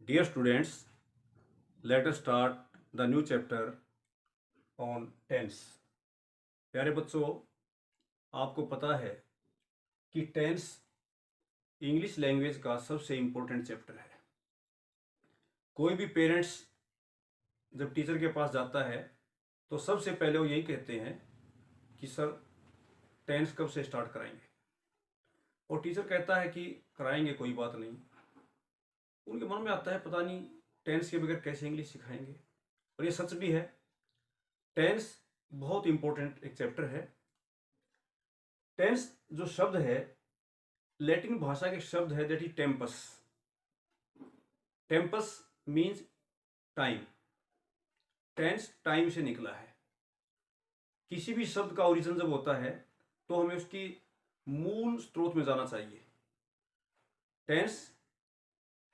Dear students, let us start the new chapter on tense. प्यारे बच्चों, आपको पता है कि टेंस इंग्लिश लैंग्वेज का सबसे इम्पोर्टेंट चैप्टर है। कोई भी पेरेंट्स जब टीचर के पास जाता है तो सबसे पहले वो यही कहते हैं कि सर टेंस कब से स्टार्ट कराएंगे, और टीचर कहता है कि कराएंगे, कोई बात नहीं। उनके मन में आता है पता नहीं टेंस के बगैर कैसे इंग्लिश सिखाएंगे, और ये सच भी है। टेंस बहुत इंपॉर्टेंट एक चैप्टर है। टेंस जो शब्द है लैटिन भाषा के शब्द है, that is tempus. Tempus means time. Tense time से निकला है। किसी भी शब्द का ओरिजिन जब होता है तो हमें उसकी मूल स्रोत में जाना चाहिए। Tense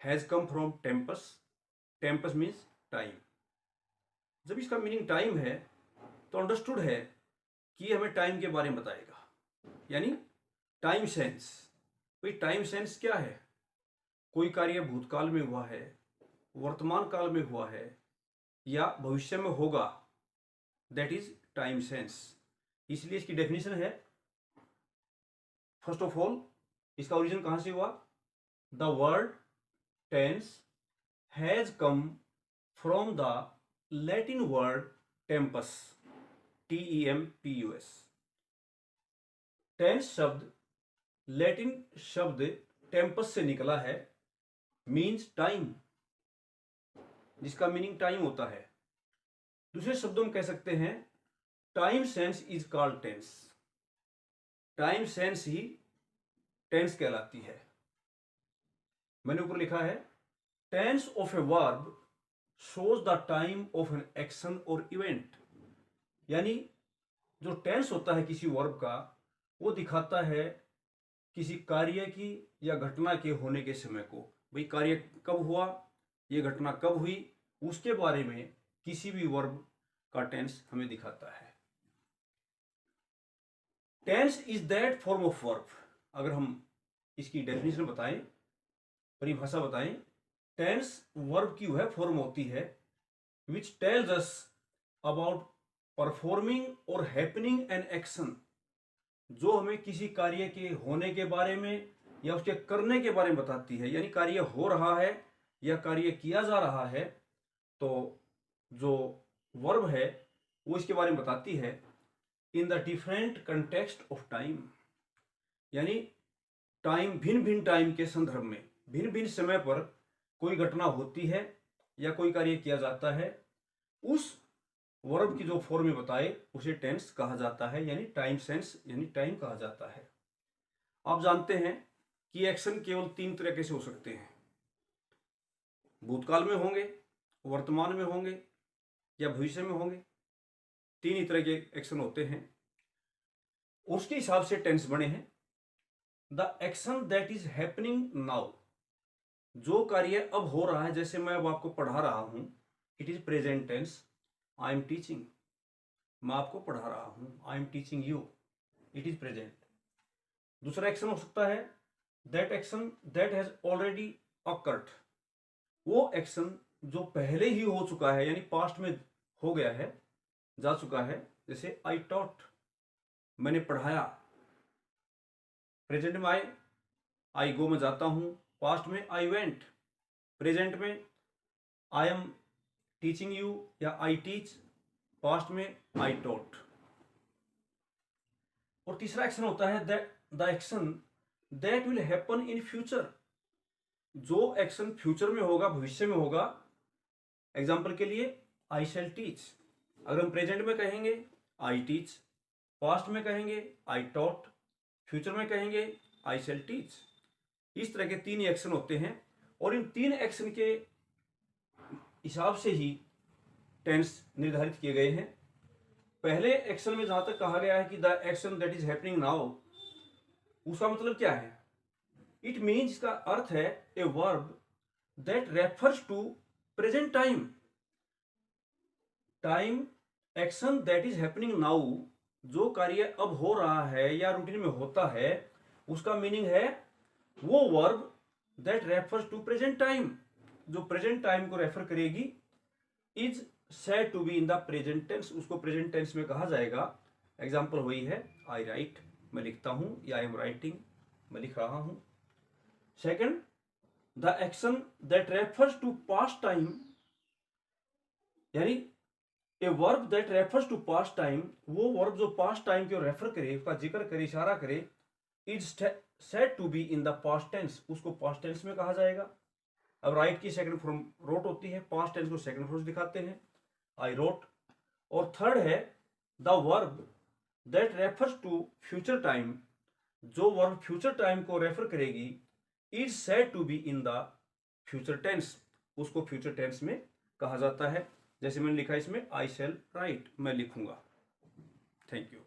has come from tempus. Tempus means time. जब इसका मीनिंग टाइम है तो अंडरस्टूड है कि हमें टाइम के बारे में बताएगा, यानी टाइम सेंस। भाई टाइम सेंस क्या है? कोई कार्य भूतकाल में हुआ है, वर्तमान काल में हुआ है या भविष्य में होगा, दैट इज टाइम सेंस। इसलिए इसकी डेफिनेशन है, फर्स्ट ऑफ ऑल इसका ओरिजिन कहां से हुआ? The word tense has come from the Latin word tempus, TEMPUS। Tense शब्द लैटिन शब्द टेम्पस से निकला है, मीन्स टाइम, जिसका मीनिंग टाइम होता है। दूसरे शब्दों में कह सकते हैं time sense is called tense. Time sense ही टेंस कहलाती है। मैंने ऊपर लिखा है tense of a verb shows the time of an action और इवेंट। यानी जो टेंस होता है किसी वर्ब का, वो दिखाता है किसी कार्य की या घटना के होने के समय को। भाई कार्य कब हुआ, ये घटना कब हुई, उसके बारे में किसी भी वर्ब का टेंस हमें दिखाता है। Tense is that form of verb. अगर हम इसकी डेफिनेशन बताएं, परिभाषा बताएं, टेंस वर्ब की वह फॉर्म होती है which tells us about performing और हैपनिंग एन एक्शन, जो हमें किसी कार्य के होने के बारे में या उसके करने के बारे में बताती है। यानी कार्य हो रहा है या कार्य किया जा रहा है तो जो वर्ब है वो इसके बारे में बताती है in the different context of time. यानी टाइम, भिन्न भिन्न टाइम के संदर्भ में, भिन्न भिन्न समय पर कोई घटना होती है या कोई कार्य किया जाता है, उस वर्ब की जो फॉर्म में बताए उसे टेंस कहा जाता है, यानी टाइम सेंस, यानी टाइम कहा जाता है। आप जानते हैं कि एक्शन केवल तीन तरीके से हो सकते हैं। भूतकाल में होंगे, वर्तमान में होंगे या भविष्य में होंगे। तीन ही तरह के एक्शन होते हैं, उसके हिसाब से टेंस बने हैं। The action that is happening now, जो कार्य अब हो रहा है, जैसे मैं अब आपको पढ़ा रहा हूं, it is present tense. I am teaching, मैं आपको पढ़ा रहा हूं, I am teaching you, it is present. दूसरा एक्शन हो सकता है that action that has already occurred, वो एक्शन जो पहले ही हो चुका है, यानी पास्ट में हो गया है, जा चुका है। जैसे आई टॉट, मैंने पढ़ाया। प्रेजेंट में आई गो, मैं जाता हूं। पास्ट में आई वेंट। प्रेजेंट में आई एम टीचिंग यू या आई टीच। पास्ट में आई टॉट। और तीसरा एक्शन होता है that the action that will happen in future, जो एक्शन फ्यूचर में होगा, भविष्य में होगा। एग्जाम्पल के लिए आई शैल टीच, अगर हम प्रेजेंट में कहेंगे आई टीच, पास्ट में कहेंगे आई टॉट, फ्यूचर में कहेंगे आई शैल टीच। इस तरह के तीन एक्शन होते हैं, और इन तीन एक्शन के हिसाब से ही टेंस निर्धारित किए गए हैं। पहले एक्शन में जहां तक कहा गया है कि the action that is happening now, उसका मतलब क्या है? इट मीन्स, का अर्थ है a verb that refers to present time. Time action that is happening now, जो कार्य अब हो रहा है या रूटीन में होता है, उसका मीनिंग है वो verb that refers to present time, जो प्रेजेंट टाइम को रेफर करेगी is said to be in the present tense, उसको प्रेजेंट टेंस में कहा जाएगा। एग्जाम्पल वही है आई राइट, मैं लिखता हूं, या आई एम राइटिंग, मैं लिख रहा हूं। Second, the action that refers to past time, यानी a verb that refers to past time, वो वर्ब जो पास्ट टाइम को रेफर करे, उसका जिक्र करे, इशारा करे, is said to be in the past tense, उसको पास्ट टेंस में कहा जाएगा। अब राइट की सेकंड फॉर्म रोट होती है, पास्ट टेंस को सेकंड फॉर्म दिखाते हैं, आई रोट। और थर्ड है the verb that refers to future time, जो वर्ब फ्यूचर टाइम को रेफर करेगी is said to be in the future tense, उसको फ्यूचर टेंस में कहा जाता है। जैसे मैंने लिखा इसमें आई शैल राइट, मैं लिखूंगा। Thank you.